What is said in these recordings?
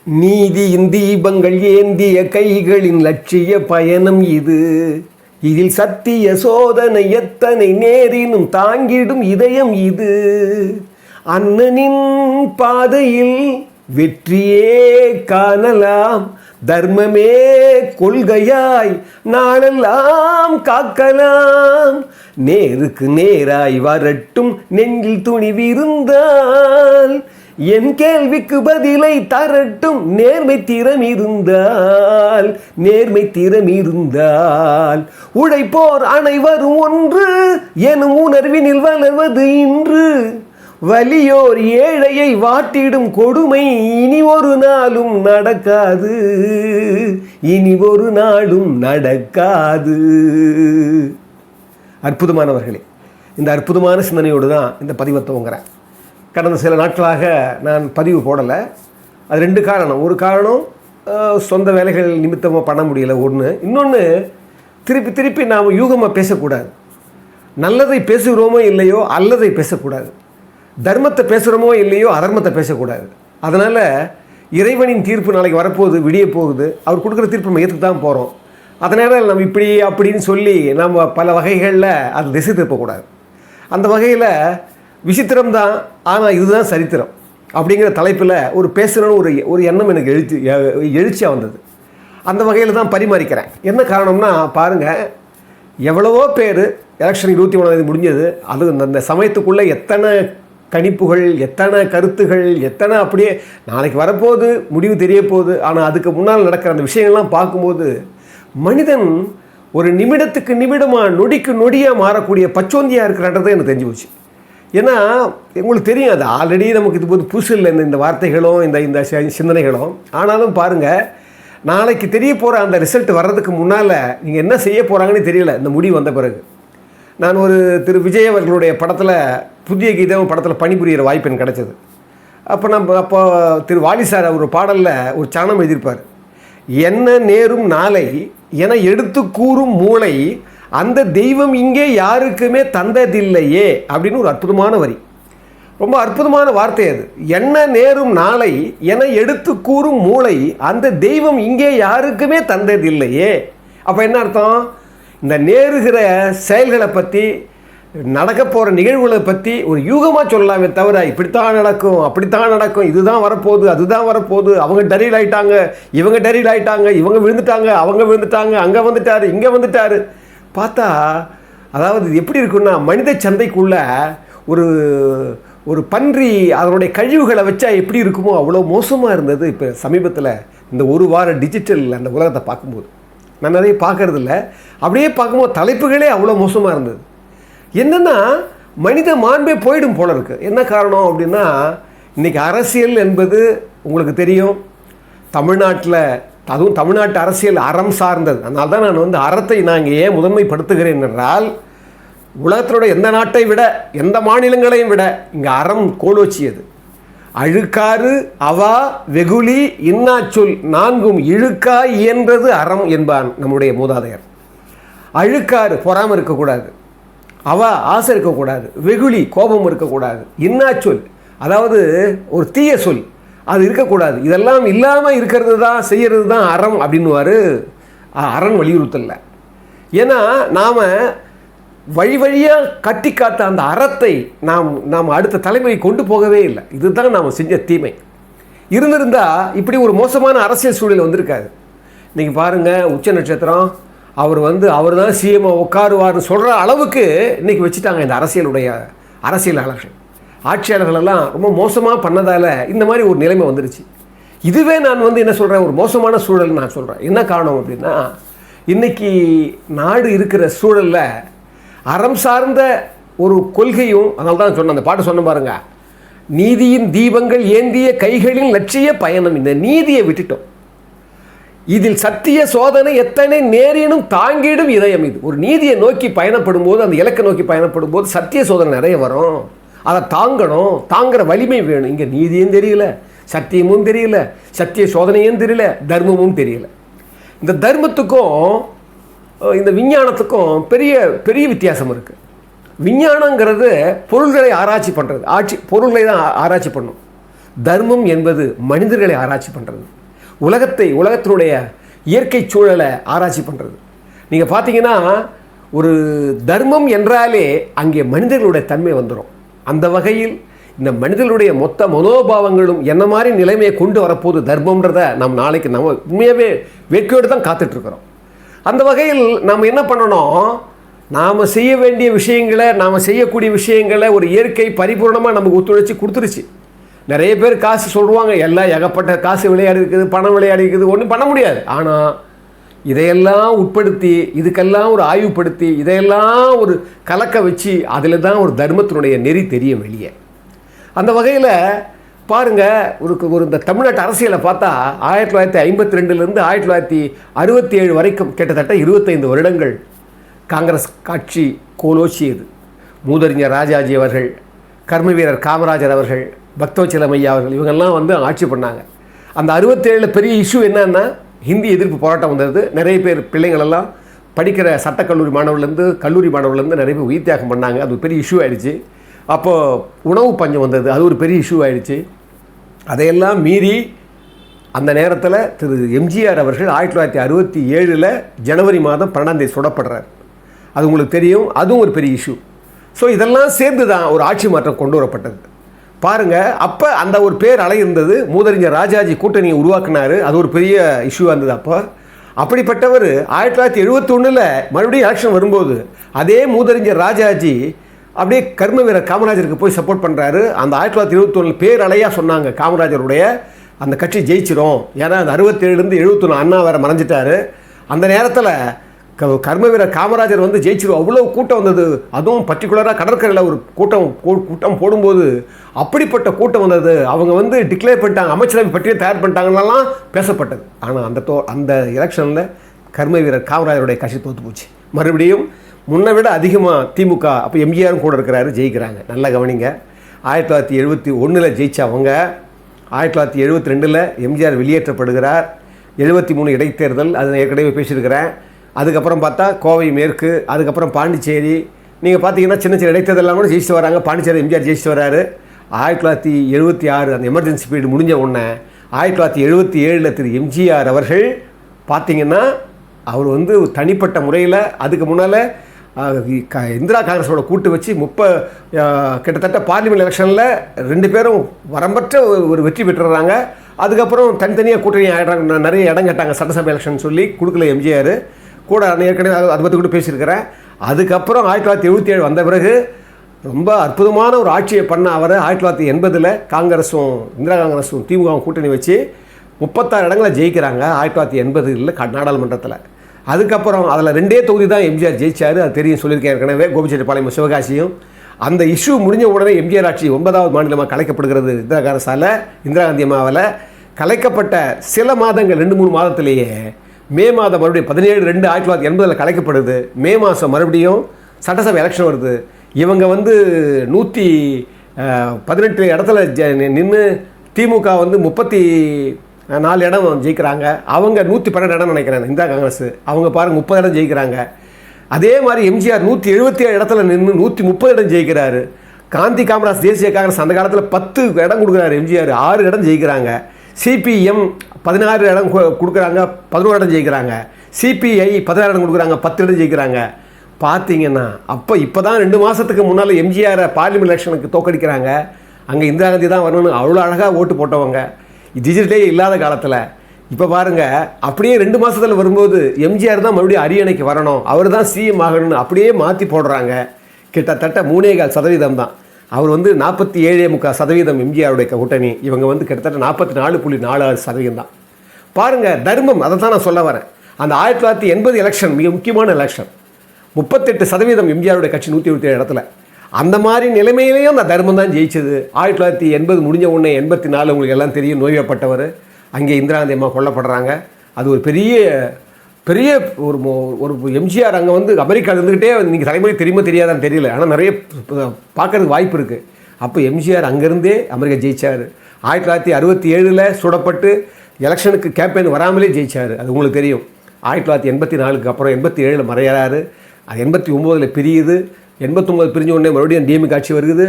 நீதியின் தீபங்கள் ஏந்திய கைகளின் லட்சிய பயணம் இது. இதில் சத்திய சோதனை எத்தனை நேரினும் தாங்கிடும் இதயம் இது. அண்ணனின் பாதையில் வெற்றியே காணலாம், தர்மமே கொள்கையாய் நாளெல்லாம் காக்கலாம். நேருக்கு நேராய் வரட்டும் நெஞ்சில் துணிவிருந்தால், என் கேள்விக்கு பதிலை தரட்டும் நேர்மை திறம் இருந்தால். நேர்மை திறம் இருந்தால் உழைப்போர் அனைவரும் ஒன்று எனும் உணர்வினில் வளர்வது இன்று. வலியோர் ஏழையை வாட்டிடும் கொடுமை இனி ஒரு நாளும் நடக்காது, இனி ஒரு நாளும் நடக்காது. அற்புதமானவர்களே, இந்த அற்புதமான சிந்தனையோடு தான் இந்த பதிவை துவங்குறேன். கடந்த சில நாட்களாக நான் பதிவு போடலை. அது ரெண்டு காரணம். ஒரு காரணம் சொந்த வேலைகள் நிமித்தமாக பண்ண முடியலை ஒன்று. இன்னொன்று, திருப்பி திருப்பி நாம் யூகமாக பேசக்கூடாது. நல்லதை பேசுகிறோமோ இல்லையோ அல்லதை பேசக்கூடாது. தர்மத்தை பேசுகிறோமோ இல்லையோ அதர்மத்தை பேசக்கூடாது. அதனால் இறைவனின் தீர்ப்பு நாளைக்கு வரப்போகுது, விடிய போகுது. அவர் கொடுக்குற தீர்ப்பு நம்ம ஏற்றுக்கு தான் போகிறோம். அதனால் நம்ம இப்படி அப்படின்னு சொல்லி நம்ம பல வகைகளில் அது திசை திருப்பக்கூடாது. அந்த வகையில் விசித்திரம்தான், ஆனால் இதுதான் சரித்திரம் அப்படிங்கிற தலைப்பில் ஒரு பேசணும்னு ஒரு எண்ணம் எனக்கு எழுச்சியாக வந்தது. அந்த வகையில் தான் பரிமாறிக்கிறேன். என்ன காரணம்னா பாருங்கள், எவ்வளவோ பேர் எலெக்ஷன் 23 முடிஞ்சது. அது அந்த சமயத்துக்குள்ளே எத்தனை கணிப்புகள், எத்தனை கருத்துகள், எத்தனை அப்படியே நாளைக்கு வரப்போகுது, முடிவு தெரிய போகுது. ஆனால் அதுக்கு முன்னால் நடக்கிற அந்த விஷயங்கள்லாம் பார்க்கும்போது மனிதன் ஒரு நிமிடத்துக்கு நிமிடமாக நொடிக்கு நொடியாக மாறக்கூடிய பச்சோந்தியாக இருக்கிறன்றதை எனக்கு தெரிஞ்சு போச்சு. ஏன்னா உங்களுக்கு தெரியும், அது ஆல்ரெடி நமக்கு இது போது புதுசு இல்லை இந்த வார்த்தைகளும் இந்த சிந்தனைகளும். ஆனாலும் பாருங்கள், நாளைக்கு தெரிய போகிற அந்த ரிசல்ட் வர்றதுக்கு முன்னால் நீங்கள் என்ன செய்ய போகிறாங்கன்னு தெரியல. இந்த முடிவு வந்த பிறகு நான் ஒரு திரு விஜய் அவர்களுடைய படத்தில், புதிய கீதம் படத்தில் பணிபுரிகிற வாய்ப்பு எனக்கு கிடச்சிது. அப்போ திரு வாலி சார் ஒரு பாடலில் ஒரு சரணம் எழுதியிருப்பார். என்ன நேரும் நாளை என எடுத்து கூறும் மூளை அந்த தெய்வம் இங்கே யாருக்குமே தந்ததில்லையே அப்படின்னு ஒரு அற்புதமான வரி. ரொம்ப அற்புதமான வார்த்தை அது. என்ன நேரும் நாளை என எடுத்து கூறும் மூளை அந்த தெய்வம் இங்கே யாருக்குமே தந்ததில்லையே. அப்போ என்ன அர்த்தம்? இந்த நேருகிற செயல்களை பற்றி, நடக்க போகிற நிகழ்வுகளை பற்றி ஒரு யூகமாக சொல்லலாமே தவிர இப்படித்தான் நடக்கும், அப்படித்தான் நடக்கும், இதுதான் வரப்போகுது, அதுதான் வரப்போகுது, அவங்க டரீல் ஆகிட்டாங்க, இவங்க டரீல் ஆகிட்டாங்க, இவங்க விழுந்துட்டாங்க, அவங்க விழுந்துட்டாங்க, அங்கே வந்துட்டார், இங்கே வந்துட்டார். பார்த்தா அதாவது எப்படி இருக்குன்னா, மனித சந்தைக்குள்ள ஒரு பன்றி அதனுடைய கழிவுகளை வச்சா எப்படி இருக்குமோ அவ்வளோ மோசமாக இருந்தது. இப்போ சமீபத்தில் இந்த ஒரு வார டிஜிட்டல் அந்த உலகத்தை பார்க்கும்போது, நான் நிறைய பார்க்கறதில்ல, அப்படியே பார்க்கும்போது தலைப்புகளே அவ்வளோ மோசமாக இருந்தது. என்னென்னா மனித மாண்பே போயிடும் போல இருக்குது. என்ன காரணம் அப்படின்னா, இன்றைக்கி அரசியல் என்பது உங்களுக்கு தெரியும், தமிழ்நாட்டில், அதுவும் தமிழ்நாட்டு அரசியல் அறம் சார்ந்தது. அதனால தான் நான் அறத்தை நாங்கள் ஏன் முதன்மைப்படுத்துகிறேன் என்றால், உலகத்தினுடைய எந்த நாட்டை விட, எந்த மாநிலங்களையும் விட இங்கே அறம் கோலோச்சியது. அழுக்காறு அவா வெகுளி இன்னாச்சொல் நான்கும் இழுக்கா இயன்றது அறம் என்பான் நம்முடைய மூதாதையர். அழுக்காறு பொறாமல் இருக்கக்கூடாது, அவா ஆசை இருக்கக்கூடாது, வெகுளி கோபம் இருக்கக்கூடாது, இன்னாச்சொல் அதாவது ஒரு தீய சொல் அது இருக்கக்கூடாது. இதெல்லாம் இல்லாமல் இருக்கிறது தான், செய்கிறது தான் அறம் அப்படின்னுவார். அறம் வலியுறுத்தல. ஏன்னா நாம் வழி வழியாக கட்டி காத்த அந்த அறத்தை நாம் அடுத்த தலைமுறை கொண்டு போகவே இல்லை. இதுதான் நாம் செஞ்ச தீமை. இருந்திருந்தால் இப்படி ஒரு மோசமான அரசியல் சூழல் வந்திருக்காது. இன்றைக்கி பாருங்கள், உச்ச நட்சத்திரம் அவர் தான் சிஎம் உட்காருவார்னு சொல்கிற அளவுக்கு இன்றைக்கி வச்சுட்டாங்க இந்த அரசியலாளர்கள். ஆட்சியாளர்களெல்லாம் ரொம்ப மோசமாக பண்ணதால் இந்த மாதிரி ஒரு நிலைமை வந்துருச்சு. இதுவே நான் என்ன சொல்கிறேன், ஒரு மோசமான சூழல் நான் சொல்கிறேன். என்ன காரணம் அப்படின்னா, இன்றைக்கி நாடு இருக்கிற சூழலில் அறம் சார்ந்த ஒரு கொள்கையும், அதனால தான் சொன்னேன், அந்த பாட்டு சொன்ன பாருங்க, நீதியின் தீபங்கள் ஏந்திய கைகளின் லட்சிய பயணம். இந்த நீதியை விட்டுட்டோம். இதில் சத்திய சோதனை எத்தனை நேரினும் தாங்கிடும் இதயம் இது. ஒரு நீதியை நோக்கி பயணப்படும் போது, அந்த இலக்கை நோக்கி பயணப்படும் போது சத்திய சோதனை நிறைய வரும். அதை தாங்கணும், தாங்குகிற வலிமை வேணும். இங்கே நீதியும் தெரியல, சத்தியமும் தெரியல, சத்திய சோதனையும் தெரியல, தர்மமும் தெரியல. இந்த தர்மத்துக்கும் இந்த விஞ்ஞானத்துக்கும் பெரிய பெரிய வித்தியாசம் இருக்குது. விஞ்ஞானங்கிறது பொருள்களை ஆராய்ச்சி பண்ணுறது, பொருள்களை தான் ஆராய்ச்சி பண்ணும். தர்மம் என்பது மனிதர்களை ஆராய்ச்சி பண்ணுறது, உலகத்தினுடைய இயற்கை சூழலை ஆராய்ச்சி பண்ணுறது. நீங்கள் பார்த்தீங்கன்னா ஒரு தர்மம் என்றாலே அங்கே மனிதர்களுடைய தன்மை வந்துடும். அந்த வகையில் இந்த மனிதர்களுடைய மொத்த மனோபாவங்களும் என்ன மாதிரி நிலைமையை கொண்டு வரப்போகுது தர்மம்ன்றத நம்ம நாளைக்கு நம்ம உண்மையாகவே வேட்கையோடு தான் காத்துட்ருக்குறோம். அந்த வகையில் நாம் என்ன பண்ணணும், நாம் செய்ய வேண்டிய விஷயங்களை, நாம் செய்யக்கூடிய விஷயங்களை ஒரு இயற்கை பரிபூர்ணமாக நமக்கு ஒத்துழைச்சி கொடுத்துருச்சு. நிறைய பேர் காசு சொல்லுவாங்க, எல்லாம் ஏகப்பட்ட காசு விளையாடி இருக்குது, பணம் விளையாடி இருக்குது, ஒன்றும் பண்ண முடியாது. ஆனால் இதையெல்லாம் உட்படுத்தி, இதுக்கெல்லாம் ஒரு ஆய்வுப்படுத்தி, இதையெல்லாம் ஒரு கலக்க வச்சு அதில் தான் ஒரு தர்மத்தினுடைய நெறி தெரியும் வெளியே. அந்த வகையில் பாருங்கள், இந்த தமிழ்நாட்டு அரசியலை பார்த்தா 1952லேருந்து 1967 வரைக்கும் கிட்டத்தட்ட 25 வருடங்கள் காங்கிரஸ் காட்சி கோலோச்சியது. மூதறிஞர் ராஜாஜி அவர்கள், கர்ம வீரர் காமராஜர் அவர்கள், பக்தவச்சலம் அவர்கள், இவங்கெல்லாம் ஆட்சி பண்ணாங்க. அந்த 67 பெரிய இஷ்யூ என்னன்னா ஹிந்தி எதிர்ப்பு போராட்டம் வந்தது. நிறைய பேர் பிள்ளைங்களெல்லாம் படிக்கிற சட்டக்கல்லூரி மாணவர்லேருந்து கல்லூரி மாணவர்லேருந்து நிறைய பேர் உயிர் தியாகம் பண்ணாங்க. அது ஒரு பெரிய இஷ்யூ ஆகிடுச்சு. அப்போது உணவு பஞ்சம் வந்தது, அது ஒரு பெரிய இஷ்யூ ஆகிடுச்சு. அதையெல்லாம் மீறி அந்த நேரத்தில் திரு எம்ஜிஆர் அவர்கள் 1967 ஜனவரி மாதம் 12ஆம் தேதி சுடப்படுறார். அது உங்களுக்கு தெரியும், அதுவும் ஒரு பெரிய இஷ்யூ. ஸோ இதெல்லாம் சேர்ந்து தான் ஒரு ஆட்சி மாற்றம் கொண்டு வரப்பட்டது. பாருங்கள், அப்போ அந்த ஒரு பேர் அலை இருந்தது. மூதறிஞர் ராஜாஜி கூட்டணியை உருவாக்குனார், அது ஒரு பெரிய இஷ்யூவாக இருந்தது. அப்போ அப்படிப்பட்டவர் 1971 மறுபடியும் எலெக்ஷன் வரும்போது அதே மூதறிஞர் ராஜாஜி அப்படியே கர்ம வீரர் காமராஜருக்கு போய் சப்போர்ட் பண்ணுறாரு. அந்த 1921 பேர் அலையாக சொன்னாங்க காமராஜருடைய அந்த கட்சி ஜெயிச்சிரும். ஏன்னா அந்த 67லேருந்து 71 அண்ணா வேறு மறைஞ்சிட்டாரு. அந்த நேரத்தில் கர்ம வீரர் காமராஜர் ஜெயிச்சிரும். அவ்வளோ கூட்டம் வந்தது. அதுவும் பர்டிகுலராக கடற்கரையில் ஒரு கூட்டம் போடும்போது அப்படிப்பட்ட கூட்டம் வந்தது. அவங்க டிக்ளேர் பண்ணிட்டாங்க, அமைச்சரவை பற்றியே தயார் பண்ணிட்டாங்கன்னெல்லாம் பேசப்பட்டது. ஆனால் அந்த எலெக்ஷனில் கர்ம வீரர் காமராஜருடைய கட்சி தோற்று போச்சு. மறுபடியும் முன்னை விட அதிகமாக திமுக, அப்போ எம்ஜிஆரும் கூட இருக்கிறாரு, ஜெயிக்கிறாங்க. நல்லா கவனிங்க, 1971 ஜெயிச்சவங்க 1972 எம்ஜிஆர் வெளியேற்றப்படுகிறார். 73 இடைத்தேர்தல், அது ஏற்கனவே பேசியிருக்கிறேன். அதுக்கப்புறம் பார்த்தா கோவை மேற்கு, அதுக்கப்புறம் பாண்டிச்சேரி. நீங்கள் பார்த்தீங்கன்னா சின்ன சின்ன இடைத்தேர்தலாம் கூட ஜெயிச்சுட்டு வராங்க. பாண்டிச்சேரி எம்ஜிஆர் ஜெயிச்சுட்டு வராரு. 1976 அந்த எமர்ஜென்சி பீரியட் முடிஞ்ச உடனே 1977 திரு எம்ஜிஆர் அவர்கள் பார்த்தீங்கன்னா அவர் தனிப்பட்ட முறையில் அதுக்கு முன்னால் இந்திரா காங்கிரஸோட கூட்டு வச்சு கிட்டத்தட்ட பார்லிமெண்ட் எலெக்ஷனில் 2 பேரும் வரம்பற்ற ஒரு வெற்றி பெற்றுறாங்க. அதுக்கப்புறம் தனித்தனியாக கூட்டணி ஆகிடுறாங்க. நிறைய இடம் கேட்டாங்க, சட்டசபை எலெக்ஷன் சொல்லி கொடுக்கல எம்ஜிஆர் கூட. ஏற்கனவே அதை பற்றி கூட பேசியிருக்கிறேன். அதுக்கப்புறம் 1977 வந்த பிறகு ரொம்ப அற்புதமான ஒரு ஆட்சியை பண்ண அவரை 1980 காங்கிரஸும் இந்திரா காங்கிரஸும் திமுகவும் கூட்டணி வச்சு 36 இடங்களை ஜெயிக்கிறாங்க 1980 நாடாளுமன்றத்தில். அதுக்கப்புறம் அதில் 2 தொகுதி தான் எம்ஜிஆர் ஜெயிச்சார். அது தெரியும், சொல்லியிருக்கேன் ஏற்கனவே, கோபிச்செட்டிப்பாளையம் சிவகாசியும். அந்த இஷ்யூ முடிஞ்ச உடனே எம்ஜிஆர் ஆட்சி 9வது மாநிலமாக கலைக்கப்படுகிறது. இந்திரா காங்கிரஸால், இந்திரா காந்தி அம்மாவால் கலைக்கப்பட்ட சில மாதங்கள் 2-3 மாதத்திலேயே மே மாதம் மறுபடியும் 17/2/1980 கலைக்கப்படுது. மே மாதம் மறுபடியும் சட்டசபை எலெக்ஷன் வருது. இவங்க 118 இடத்துல நின்று திமுக 34 இடம் ஜெயிக்கிறாங்க. அவங்க 112 இடம் நினைக்கிறாங்க இந்திரா காங்கிரஸ். அவங்க பாருங்கள் 30 இடம் ஜெயிக்கிறாங்க. அதே மாதிரி எம்ஜிஆர் 177 இடத்துல நின்று 130 இடம் ஜெயிக்கிறாரு. காந்தி காமராஜ் தேசிய காங்கிரஸ் அந்த காலத்தில் 10 இடம் கொடுக்குறாரு எம்ஜிஆர், 6 இடம் ஜெயிக்கிறாங்க. சிபிஎம் 16 இடம் கொடுக்குறாங்க, 11 இடம் ஜெயிக்கிறாங்க. சிபிஐ 16 இடம் கொடுக்குறாங்க, 10 இடம் ஜெயிக்கிறாங்க. பார்த்தீங்கன்னா இப்போ தான் 2 மாதத்துக்கு முன்னால் எம்ஜிஆரை பார்லிமெண்ட் எலெக்ஷனுக்கு தோக்கடிக்கிறாங்க. அங்கே இந்திரா காந்தி தான் வரணும்னு அவ்வளோ அழகாக ஓட்டு போட்டவங்க, டிஜிட்டலே இல்லாத காலத்தில். இப்போ பாருங்கள், அப்படியே 2 மாதத்தில் வரும்போது எம்ஜிஆர் தான் மறுபடியும் அரியணைக்கு வரணும், அவர் தான் சிஎம் ஆகணும்னு அப்படியே மாற்றி போடுறாங்க. கிட்டத்தட்ட 3.25% தான். அவர் 47.3% எம்ஜிஆருடைய கூட்டணி. இவங்க கிட்டத்தட்ட 44.46% தான். பாருங்கள், தர்மம், அதை தான் நான் சொல்ல வரேன். அந்த 1980 எலெக்ஷன் மிக முக்கியமான எலெக்ஷன். 38% எம்ஜிஆருடைய கட்சி 127 இடத்துல. அந்த மாதிரி நிலைமையிலையும் அந்த தர்மம் தான் ஜெயிச்சது. 1980 முடிஞ்ச உடனே 84 உங்களுக்கு எல்லாம் தெரியும், நோய்வாய்ப்பட்டவர். அங்கே இந்திரா காந்தி அம்மா கொல்லப்படுறாங்க. அது ஒரு பெரிய பெரிய ஒரு எம்ஜிஆர் அங்கே அமெரிக்காவில் இருந்துக்கிட்டே நீங்கள் தலைமுறை தெரியுமா தெரியாதான்னு தெரியல, ஆனால் நிறைய பார்க்கறதுக்கு வாய்ப்பு இருக்குது. அப்போ எம்ஜிஆர் அங்கேருந்தே அமெரிக்கா ஜெயித்தார். 1967 சுடப்பட்டு எலெக்ஷனுக்கு கேம்பெயின் வராமலே ஜெயித்தார். அது உங்களுக்கு தெரியும். 1984 அப்புறம் 87 மறையிறாரு. அது 89 பிரியுது. 89 பிரிஞ்ச உடனே மறுபடியும் டிஎம்கே ஆட்சி வருது.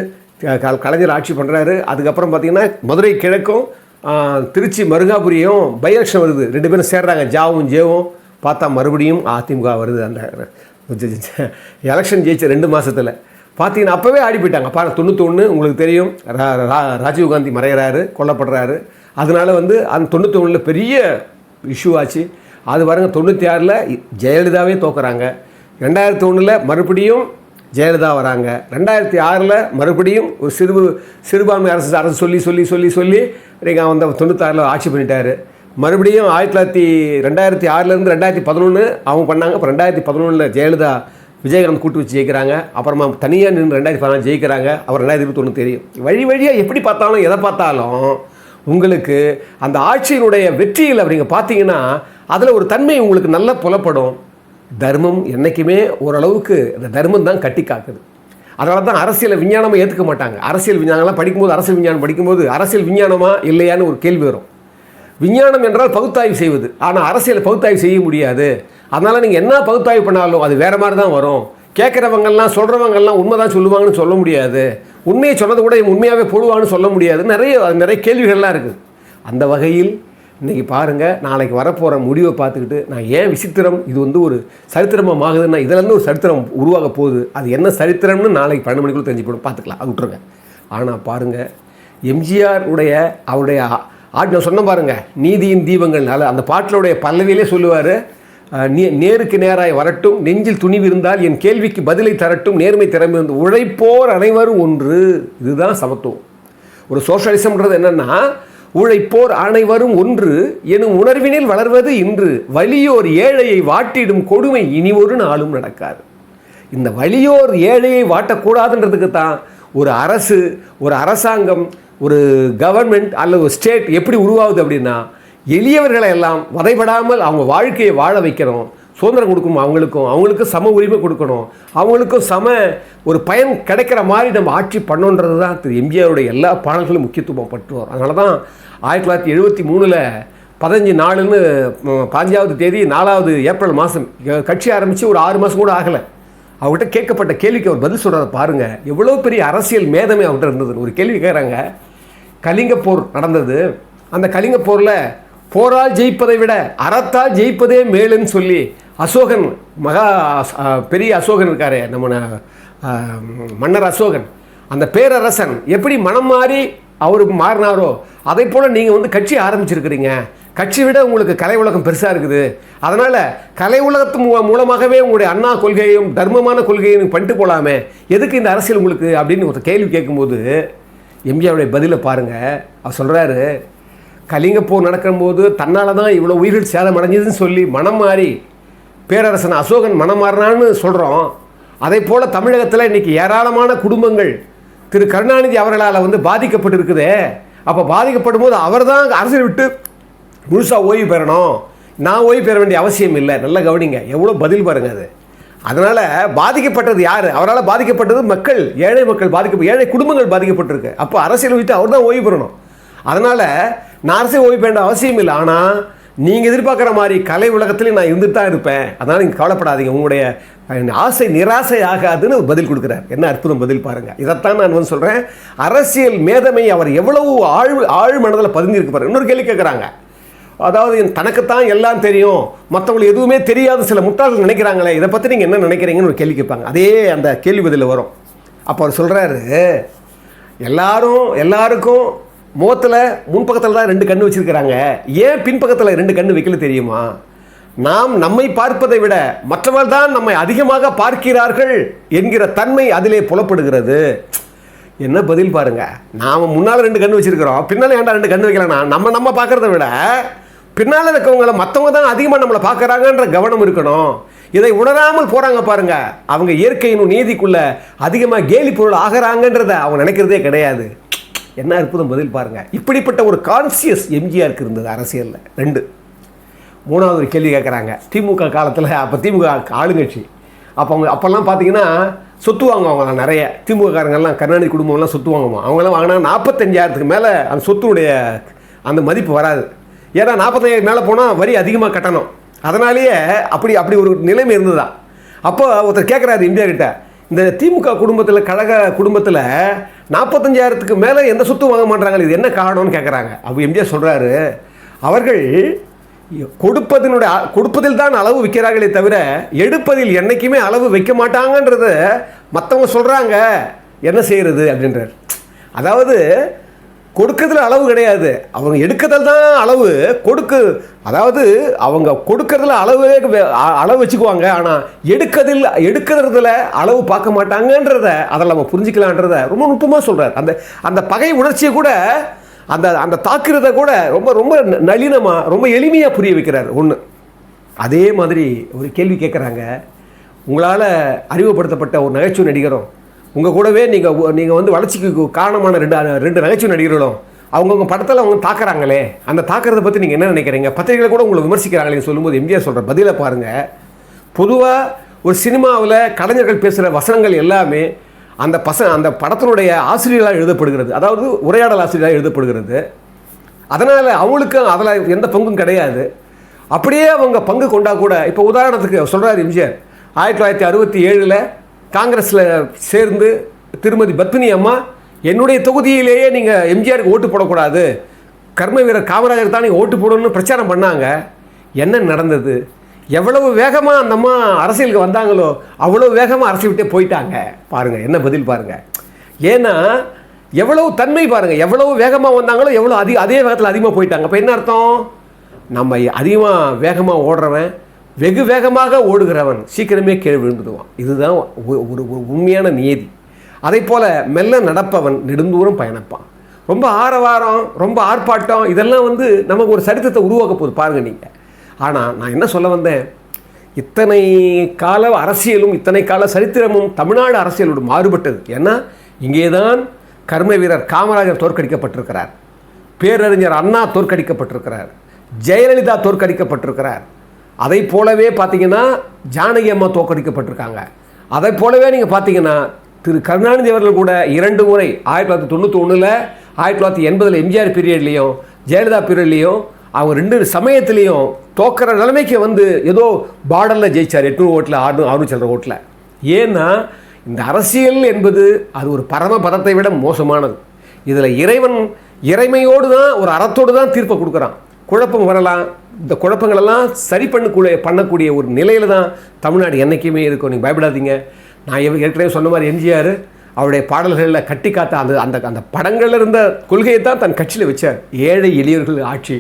கலைஞர் ஆட்சி பண்ணுறாரு. அதுக்கப்புறம் பார்த்திங்கன்னா மதுரை கிழக்கும் திருச்சி மருங்காபுரியும் பை எலெக்ஷன் வருது. 2 பேரும் சேர்றாங்க, ஜாவும் ஜேவும். பார்த்தா மறுபடியும் அதிமுக வருது. அந்த எலெக்ஷன் ஜெயிச்ச 2 மாதத்தில் பார்த்தீங்கன்னா அப்போவே ஆடி போயிட்டாங்க. 91 உங்களுக்கு தெரியும், ராஜீவ்காந்தி மறைகிறாரு, கொல்லப்படுறாரு. அதனால வந்து அந்த 91 பெரிய இஷ்யூ ஆச்சு. அது பாருங்க 96 ஜெயலலிதாவே தோக்குறாங்க. 2001 மறுபடியும் ஜெயலலிதா வராங்க. 2006 மறுபடியும் ஒரு சிறுபான்மை அரசு சொல்லி நீங்கள் அந்த 96 ஆட்சி பண்ணிட்டாரு. மறுபடியும் 2006 2011 அவங்க பண்ணாங்க. அப்புறம் 2011 ஜெயலலிதா விஜயகாந்த் கூட்டு வச்சு ஜெயிக்கிறாங்க. அப்புறமா தனியாக நின்று 2014 ஜெயிக்கிறாங்க. அப்புறம் 2021 தெரியும். வழியாக எப்படி பார்த்தாலும் எதை பார்த்தாலும் உங்களுக்கு அந்த ஆட்சியினுடைய வெற்றியில் அப்படிங்க பார்த்தீங்கன்னா அதில் ஒரு தன்மை உங்களுக்கு நல்லா புலப்படும். தர்மம் என்றைக்குமே ஓரளவுக்கு அந்த தர்மம் தான் கட்டி காக்குது. அதனால தான் அரசியல் விஞ்ஞானமாக ஏற்றுக்க மாட்டாங்க. அரசியல் விஞ்ஞானம்லாம் படிக்கும்போது, அரசியல் விஞ்ஞானம் படிக்கும்போது அரசியல் விஞ்ஞானமா இல்லையான்னு ஒரு கேள்வி வரும். விஞ்ஞானம் என்றால் பகுத்தாய்வு செய்வது, ஆனால் அரசியல் பகுத்தாய்வு செய்ய முடியாது. அதனால் நீங்கள் என்ன பகுத்தாய்வு பண்ணாலும் அது வேறு மாதிரி தான் வரும். கேட்குறவங்கெல்லாம் சொல்கிறவங்கெல்லாம் உண்மை தான் சொல்லுவாங்கன்னு சொல்ல முடியாது. உண்மையை சொன்னது கூட உண்மையாகவே போடுவான்னு சொல்ல முடியாது. நிறைய கேள்விகள்லாம் இருக்குது. அந்த வகையில் இன்றைக்கி பாருங்கள், நாளைக்கு வரப்போகிற முடிவை பார்த்துக்கிட்டு நான் ஏன் விசித்திரம், இது வந்து ஒரு சரித்திரமாக ஆகுதுன்னா இதிலேருந்து ஒரு சரித்திரம் உருவாக போகுது. அது என்ன சரித்திரம்னு நாளைக்கு 12 மணிக்குள்ளே தெரிஞ்சு போடும், பார்த்துக்கலாம், அது விட்டுருங்க. ஆனால் பாருங்கள், எம்ஜிஆர் அவருடைய நான் சொன்ன பாருங்கள், நீதியின் தீபங்கள்னால அந்த பாட்டிலுடைய பல்லவியிலே சொல்லுவார், நேருக்கு நேராய் வரட்டும், நெஞ்சில் துணிவு இருந்தால் என் கேள்விக்கு பதிலை தரட்டும், நேர்மை திறமை இருந்து உழைப்போர் அனைவரும் ஒன்று. இதுதான் சமத்துவம். ஒரு சோஷலிசம்ன்றது என்னென்னா, உழைப்போர் அனைவரும் ஒன்று எனும் உணர்வினில் வளர்வது இன்று, வலியோர் ஏழையை வாட்டிடும் கொடுமை இனி ஒரு நாளும் நடக்காது. இந்த வலியோர் ஏழையை வாட்டக்கூடாதுன்றதுக்கு தான் ஒரு அரசு, ஒரு அரசாங்கம், ஒரு கவர்மெண்ட் அல்லது ஒரு ஸ்டேட் எப்படி உருவாகுது அப்படின்னா, எளியவர்களை எல்லாம் வதைபடாமல் அவங்க வாழ்க்கையை வாழ வைக்கணும், சுதந்திரம் கொடுக்கணும், அவங்களுக்கு சம உரிமை கொடுக்கணும், அவங்களுக்கும் சம ஒரு பயன் கிடைக்கிற மாதிரி நம்ம ஆட்சி பண்ணோன்றது தான் திரு எம்ஜிஆருடைய எல்லா பாடல்களும் முக்கியத்துவம் பற்றுவார். அதனால தான் 1973 15 5ஆவது தேதி 4வது ஏப்ரல் மாதம் கட்சி ஆரம்பித்து ஒரு 6 மாதம் கூட ஆகலை. அவர்கிட்ட கேட்கப்பட்ட கேள்விக்கு அவர் பதில் சொல்கிறத பாருங்கள், எவ்வளோ பெரிய அரசியல் மேதமே அவர்கிட்ட இருந்தது. ஒரு கேள்வி கேட்குறாங்க, கலிங்க போர் நடந்தது, அந்த கலிங்க போரில் போரால் ஜெயிப்பதை விட அறத்தால் ஜெயிப்பதே மேலுன்னு சொல்லி அசோகன், பெரிய அசோகன் இருக்காரு, நம்ம மன்னர் அசோகன், அந்த பேரரசன் எப்படி மனம் மாறி அவருக்கு மாறினாரோ அதை போல் நீங்கள் வந்து கட்சி ஆரம்பிச்சிருக்கிறீங்க. கட்சி விட உங்களுக்கு கலை உலகம் பெருசாக இருக்குது. அதனால் கலை உலகத்து மூலமாகவே உங்களுடைய அண்ணா கொள்கையும் தர்மமான கொள்கையும் பண்ணிட்டு போகலாமே, எதுக்கு இந்த அரசியல் உங்களுக்கு அப்படின்னு ஒரு கேள்வி கேட்கும்போது எம்ஜிஆருடைய பதிலை பாருங்கள். அவர் சொல்கிறாரு, கலிங்க போர் நடக்கும்போது தன்னால் தான் இவ்வளோ உயிர்கள் சேதம் அடைஞ்சதுன்னு சொல்லி மனம் மாறி பேரரசன் அசோகன் மனம் மாறினான்னு சொல்கிறோம். அதே போல் தமிழகத்தில் இன்றைக்கி ஏராளமான குடும்பங்கள் திரு கருணாநிதி அவர்களால் வந்து பாதிக்கப்பட்டு இருக்குதே. அப்போ பாதிக்கப்படும் போது அவர் தான் அரசியல் விட்டு முழுசாக ஓய்வு பெறணும், நான் ஓய்வு பெற வேண்டிய அவசியம் இல்லை. நல்லா கவனிங்க, எவ்வளோ பதில் பாருங்கள் அது. அதனால் பாதிக்கப்பட்டது யார்? அவரால் பாதிக்கப்பட்டது மக்கள், ஏழை மக்கள் ஏழை குடும்பங்கள் பாதிக்கப்பட்டிருக்கு. அப்போ அரசியல் விட்டு அவர் தான் ஓய்வு பெறணும். அதனால் நான் அரசியல் ஓய்வு வேண்ட அவசியம் இல்லை. ஆனால் நீங்கள் எதிர்பார்க்குற மாதிரி கலை உலகத்துலேயும் நான் இருந்துட்டு தான் இருப்பேன், அதனால் நீங்கள் கவலைப்படாதீங்க, உங்களுடைய ஆசை நிராசை ஆகாதுன்னு பதில் கொடுக்குறார். என்ன அற்புதம் பதில் பாருங்கள். இதைத்தான் நான் வந்து சொல்கிறேன், அரசியல் மேதமை அவர் எவ்வளவு ஆழ் மனதில் பதிந்திருக்கு பாருங்கள். இன்னொரு கேள்வி கேட்குறாங்க, அதாவது தனக்குத்தான் எல்லாம் தெரியும், மற்றவங்களுக்கு எதுவுமே தெரியாத சில முட்டாள்கள் நினைக்கிறாங்களே, இதை பற்றி நீங்கள் என்ன நினைக்கிறீங்கன்னு ஒரு கேள்வி கேட்பாங்க. அதே அந்த கேள்வி பதில் வரும். அப்போ அவர் சொல்கிறாரு, எல்லாருக்கும் முகத்தில் முன்பக்கத்தில் தான் 2 கண்ணு வச்சுருக்கிறாங்க, ஏன் பின்பக்கத்தில் 2 கண்ணு வைக்கல தெரியுமா? நாம் நம்மை பார்ப்பதை விட மற்றவர்கள் தான் நம்மை அதிகமாக பார்க்கிறார்கள் என்கிற தன்மை அதிலே புலப்படுகிறது. என்ன பதில் பாருங்கள். நாம் முன்னால் 2 கண்ணு வச்சுருக்கிறோம், பின்னால் ஏன்டா 2 கண்ணு வைக்கலன்னா, நம்ம பார்க்குறத விட பின்னால் இருக்கவங்கள மற்றவங்க தான் அதிகமாக நம்மளை பார்க்குறாங்கன்ற கவனம் இருக்கணும். இதை உணராமல் போகிறாங்க பாருங்கள், அவங்க இயற்கையின் நீதிக்குள்ளே அதிகமாக கேலி பொருள் ஆகிறாங்கன்றத அவங்க நினைக்கிறதே கிடையாது. என்ன அற்புதம் பதில் பாருங்கள். இப்படிப்பட்ட ஒரு கான்சியஸ் எம்ஜிஆருக்கு இருந்தது அரசியலில். 2 3வது ஒரு கேள்வி கேட்குறாங்க, திமுக காலத்தில், அப்போ திமுக ஆளுங்கட்சி, அப்போல்லாம் பார்த்தீங்கன்னா சொத்து வாங்குவாங்களாம் நிறைய. திமுககாரங்கெல்லாம் கருணாநிதி குடும்பம்லாம் சொத்து வாங்குவோம். அவங்களாம் வாங்கினா 45,000க்கு மேலே அந்த சொத்துடைய அந்த மதிப்பு வராது. ஏன்னா 45,000 மேலே போனால் வரி அதிகமாக கட்டணும். அதனாலேயே அப்படி ஒரு நிலைமை இருந்ததுதான். அப்போ ஒருத்தர் கேட்குறாரு எம்ஜிஆர் கிட்ட, இந்த திமுக குடும்பத்தில், கழக குடும்பத்தில் 45,000க்கு மேலே எந்த சொத்தும் வாங்க மாட்டாங்க. இது என்ன காரணம்னு கேட்குறாங்க. அப்போ எம்ஜிஆர் சொல்கிறாரு, அவர்கள் கொடுப்பதில் தான் அளவு வைக்கிறார்களே தவிர எடுப்பதில் என்றைக்குமே அளவு வைக்க மாட்டாங்கன்றத மற்றவங்க சொல்கிறாங்க, என்ன செய்கிறது அப்படின்றார். அதாவது கொடுக்கறதுல அளவு கிடையாது, அவங்க எடுக்கிறதுல தான் அளவு. அதாவது அவங்க கொடுக்கறதுல அளவு வச்சுக்குவாங்க, ஆனால் எடுக்கிறதுல அளவு பார்க்க மாட்டாங்கன்றத அதில் நம்ம புரிஞ்சுக்கலான்றத ரொம்ப நுட்பமாக சொல்கிறார். அந்த பகை உணர்ச்சியை கூட, அந்த தாக்குறதை கூட ரொம்ப ரொம்ப நளினமாக, ரொம்ப எளிமையாக புரிய வைக்கிறார். ஒன்று, அதே மாதிரி ஒரு கேள்வி கேட்குறாங்க, உங்களால் அறிமுகப்படுத்தப்பட்ட ஒரு நகைச்சுவை நடிகரும் உங்கள் கூடவே நீங்கள் வந்து வளர்ச்சிக்கு காரணமான ரெண்டு நகைச்சுவை நடிகர்களும் அவங்கவுங்க படத்தில் அவங்க தாக்குறாங்களே, அந்த தாக்குறதை பற்றி நீங்கள் என்ன நினைக்கிறீங்க? பத்திரிகைகள் கூட உங்களை விமர்சிக்கிறாங்களே சொல்லும்போது எம்ஜிஆர் சொல்கிற பதிலை பாருங்கள். பொதுவாக ஒரு சினிமாவில் கலைஞர்கள் பேசுகிற வசனங்கள் எல்லாமே அந்த படத்தினுடைய ஆசிரியர்களாக எழுதப்படுகிறது, அதாவது உரையாடல் ஆசிரியராக எழுதப்படுகிறது. அதனால் அவங்களுக்கு அதில் எந்த பங்கும் கிடையாது. அப்படியே அவங்க பங்கு கொண்டா கூட, இப்போ உதாரணத்துக்கு சொல்கிறார் எம்ஜிஆர், 1967 காங்கிரஸில் சேர்ந்து திருமதி பத்மினி அம்மா, என்னுடைய தொகுதியிலேயே நீங்கள் எம்ஜிஆருக்கு ஓட்டு போடக்கூடாது, கர்ம வீரர் காமராஜர் தான் நீங்கள் ஓட்டு போடணும்னு பிரச்சாரம் பண்ணாங்க. என்ன நடந்தது? எவ்வளவு வேகமாக அந்த அம்மா அரசியலுக்கு வந்தாங்களோ அவ்வளோ வேகமாக அரசியல் விட்டே போயிட்டாங்க. பாருங்கள் என்ன பதில் பாருங்கள். ஏன்னா எவ்வளவு தன்மை பாருங்கள், எவ்வளவு வேகமாக வந்தாங்களோ எவ்வளோ அதே வேகத்தில் அதிகமாக போயிட்டாங்க. அப்போ என்ன அர்த்தம்? நம்ம அதிகமாக வேகமாக ஓடுறவன், வெகு வேகமாக ஓடுகிறவன் சீக்கிரமே கீழே விழுந்துடுவான். இதுதான் ஒரு உண்மையான நியதி. அதே போல் மெல்ல நடப்பவன் நெடுந்தூரம் பயணிப்பான். ரொம்ப ஆரவாரம், ரொம்ப ஆர்ப்பாட்டம், இதெல்லாம் வந்து நமக்கு ஒரு சரித்திரத்தை உருவாக்க போகுது பாருங்கள் நீங்கள். ஆனால் நான் என்ன சொல்ல வந்தேன், இத்தனை கால அரசியலும் இத்தனை கால சரித்திரமும் தமிழ்நாடு அரசியலோடு மாறுபட்டது. ஏன்னா இங்கே தான் கர்ம வீரர் காமராஜர் தோற்கடிக்கப்பட்டிருக்கிறார், பேரறிஞர் அண்ணா தோற்கடிக்கப்பட்டிருக்கிறார், ஜெயலலிதா தோற்கடிக்கப்பட்டிருக்கிறார். அதை போலவே பார்த்தீங்கன்னா ஜானகி அம்மா தோற்கடிக்கப்பட்டிருக்காங்க. அதை போலவே நீங்கள் பார்த்தீங்கன்னா திரு கருணாநிதி அவர்கள் கூட 2 முறை 1991, 1980 எம்ஜிஆர் பீரியட்லேயும் ஜெயலலிதா பீரியட்லேயும் அவங்க 2 சமயத்துலேயும் தோக்கிற நிலைமைக்கு வந்து ஏதோ பார்டரில் ஜெயிச்சார், 800 ஓட்டில் 600 சில்லற ஓட்டில். ஏன்னா இந்த அரசியல் என்பது அது ஒரு பரம பதத்தை விட மோசமானது. இதில் இறைமையோடு தான், ஒரு அறத்தோடு தான் தீர்ப்பை கொடுக்குறான். குழப்பம் வரலாம், இந்த குழப்பங்களெல்லாம் சரி பண்ணக்கூடிய ஒரு நிலையில் தான் தமிழ்நாடு என்றைக்குமே இருக்கும். நீங்கள் பயப்படாதீங்க. நான் ஏற்கனவே சொன்ன மாதிரி எம்ஜிஆர் அவருடைய பாடல்களில் கட்டி காத்த அந்த படங்களில் இருந்த கொள்கையை தான் தன் கட்சியில் வச்சார். ஏழை எளியவர்கள் ஆட்சி,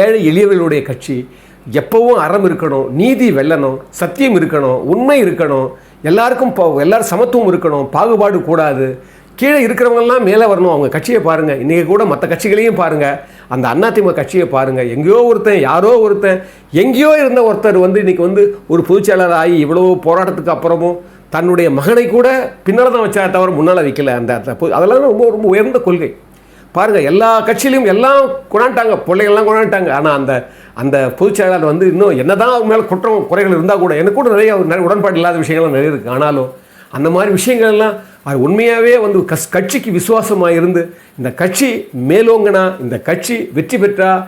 ஏழை எளியவர்களுடைய கட்சி, எப்போவும் அறம் இருக்கணும், நீதி வெல்லணும், சத்தியம் இருக்கணும், உண்மை இருக்கணும், எல்லாரும் சமத்துவம் இருக்கணும், பாகுபாடு கூடாது, கீழே இருக்கிறவங்கெல்லாம் மேலே வரணும். அவங்க கட்சியை பாருங்கள், இன்றைக்கி கூட மற்ற கட்சிகளையும் பாருங்கள், அந்த அதிமுக கட்சியை பாருங்கள். யாரோ ஒருத்தன் எங்கேயோ இருந்த ஒருத்தர் வந்து இன்றைக்கி வந்து ஒரு பொதுச்செயலாளர் ஆகி இவ்வளோ போராட்டத்துக்கு அப்புறமும் தன்னுடைய மகனை கூட பின்னால் தான் வச்சா தவிர முன்னால் வைக்கல. அதெல்லாம் ரொம்ப ரொம்ப உயர்ந்த கொள்கை பாருங்கள். எல்லா கட்சியிலையும் எல்லாம் கொண்டாண்டாங்க, பிள்ளைகள்லாம் கொண்டாண்டாங்க. ஆனால் அந்த பொதுச்செயலாளர் வந்து இன்னும் என்ன தான் அவர் மேலே குறைகள் இருந்தால் கூட, எனக்கு கூட நிறைய உடன்பாடு இல்லாத விஷயங்கள்லாம் நிறைய இருக்குது. ஆனாலும் அந்த மாதிரி விஷயங்கள்லாம் அது உண்மையாகவே வந்து கட்சிக்கு விசுவாசமாக இருந்து இந்த கட்சி மேலோங்கினா, இந்த கட்சி வெற்றி பெற்றால்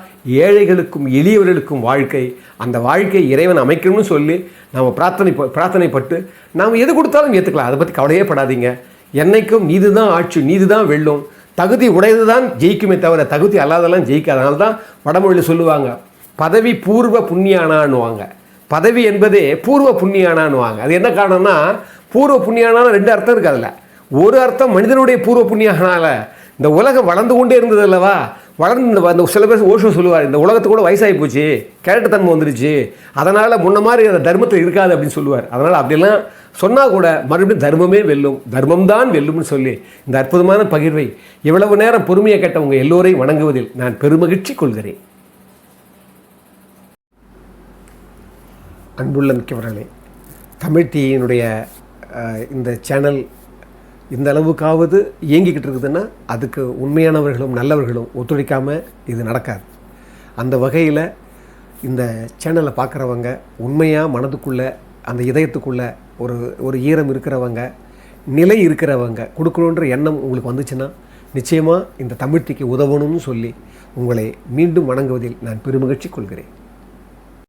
ஏழைகளுக்கும் எளியவர்களுக்கும் வாழ்க்கை, அந்த வாழ்க்கை இறைவன் அமைக்கணும்னு சொல்லி நாம் பிரார்த்தனைப்பட்டு நாம் எது கொடுத்தாலும் ஏற்றுக்கலாம். அதை பற்றி கவலையே படாதீங்க. என்னைக்கும் நீதி தான் ஆட்சி, நீதி தான் வெல்லும், தகுதி உடையது தான் ஜெயிக்குமே தவிர தகுதி அல்லாதெல்லாம் ஜெயிக்காது. அதனால தான் வடமொழியில் சொல்லுவாங்க, பதவி பூர்வ புண்ணியானான்னுவாங்க. பதவி என்பதே பூர்வ புண்ணியானான்னுவாங்க. அது என்ன காரணம்னா, பூர்வ புண்ணியானால 2 அர்த்தம் இருக்குது. அதில் ஒரு அர்த்தம் மனிதனுடைய பூர்வ புண்ணியானால இந்த உலகம் வளர்ந்து கொண்டே இருந்தது அல்லவா, அந்த சில பேர் ஓஷோ சொல்லுவார், இந்த உலகத்துக்கு கூட வயசாகி போச்சு, கேரட்டத்தன்மை வந்துடுச்சு, அதனால் முன்ன மாதிரி அந்த தர்மத்தில் இருக்காது அப்படின்னு சொல்லுவார். அதனால் அப்படிலாம் சொன்னால் கூட மறுபடியும் தர்மமே வெல்லும், தர்மம்தான் வெல்லும்னு சொல்லி இந்த அற்புதமான பகிர்வை இவ்வளவு நேரம் பொறுமையை கேட்டவங்க எல்லோரையும் வணங்குவதில் நான் பெருமகிழ்ச்சி கொள்கிறேன். அன்புள்ள மிக்கவர்களே, தமிழ் டிவியினுடைய இந்த சேனல் இந்த அளவுக்காவது இயங்கிக்கிட்டு இருக்குதுன்னா அதுக்கு உண்மையானவர்களும் நல்லவர்களும் ஒத்துழைக்காமல் இது நடக்காது. அந்த வகையில் இந்த சேனலை பார்க்குறவங்க உண்மையாக மனதுக்குள்ளே, அந்த இதயத்துக்குள்ளே ஒரு ஈரம் இருக்கிறவங்க, நிலை இருக்கிறவங்க, கொடுக்கணுன்ற எண்ணம் உங்களுக்கு வந்துச்சுன்னா நிச்சயமாக இந்த தமிழ் டிவிக்கு உதவணும்னு சொல்லி உங்களை மீண்டும் வணங்குவதில் நான் பெருமகிழ்ச்சி கொள்கிறேன்.